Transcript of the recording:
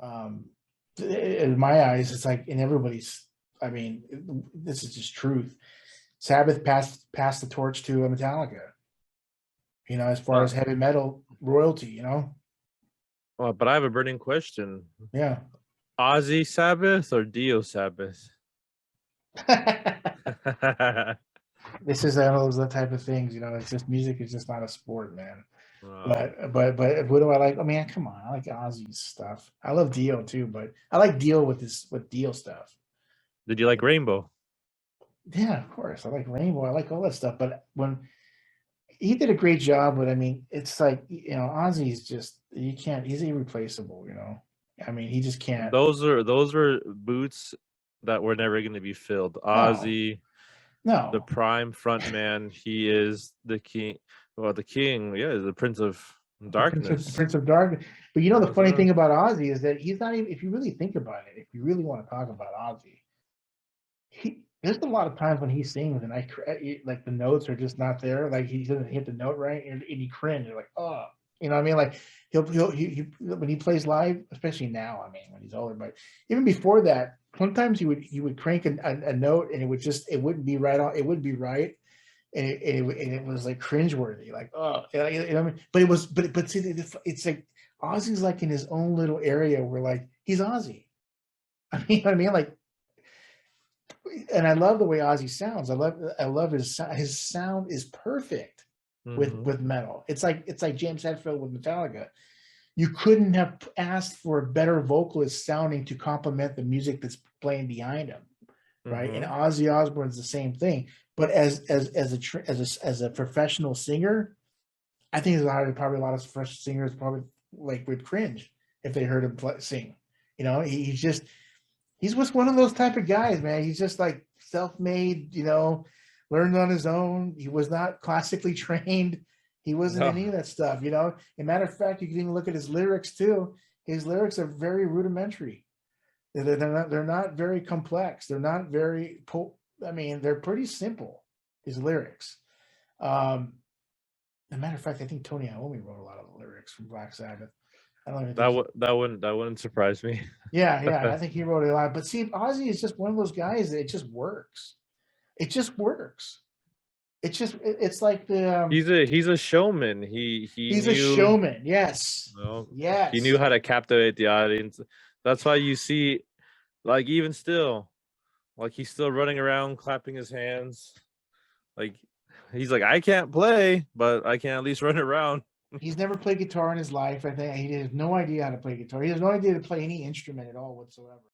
Um, in my eyes, it's like in everybody's. I mean, this is just truth. Sabbath passed the torch to Metallica. As far as heavy metal royalty. Well, but I have a burning question: Yeah. Ozzy Sabbath or Dio Sabbath? This is one of those type of things. It's just music is just not a sport, man. But what do I like? I mean, come on, I like Ozzy's stuff. I love Dio too, but I like Dio with Dio stuff. Did you like Rainbow? Yeah, of course. I like Rainbow. I like all that stuff. But when he did a great job, but I mean, it's like Ozzy's just you can't. He's irreplaceable. I mean, he just can't. Those were boots that were never going to be filled. Ozzy, No. the prime front man. He is the king. Well, the king, yeah, the Prince of Darkness. The Prince of Darkness. But the funny thing about Ozzy is that he's not even. If you really think about it, if you really want to talk about Ozzy, there's a lot of times when he sings and like the notes are just not there. Like he doesn't hit the note right, and he cringe. You're like, oh, you know what I mean? Like he when he plays live, especially now. I mean, when he's older, but even before that, sometimes he would crank a note and it wouldn't be right on. It wouldn't be right. And it was like cringeworthy, like what I mean? But it was, but see, it's like Ozzy's like in his own little area where like he's Ozzy. I mean, like, and I love the way Ozzy sounds. I love his sound is perfect with metal. It's like James Hetfield with Metallica. You couldn't have asked for a better vocalist sounding to complement the music that's playing behind him, right? And Ozzy Osbourne's the same thing. But as a professional singer, I think probably a lot of fresh singers probably like would cringe if they heard him sing. He's just one of those type of guys, man. He's just like self-made. Learned on his own. He was not classically trained. He wasn't any of that stuff. As a matter of fact, you can even look at his lyrics too. His lyrics are very rudimentary. They're not very complex. They're not very. I mean, they're pretty simple. His lyrics. As a matter of fact, I think Tony Iommi wrote a lot of the lyrics from Black Sabbath. I don't even think that wouldn't surprise me. Yeah, I think he wrote a lot. But see, Ozzy is just one of those guys that it just works. It just works. It's like the he's a showman. He's a showman. Yes. Yes. He knew how to captivate the audience. That's why you see, like, even still, like, he's still running around clapping his hands. Like, he's like, I can't play, but I can at least run around. He's never played guitar in his life. I think he has no idea how to play guitar. He has no idea to play any instrument at all whatsoever.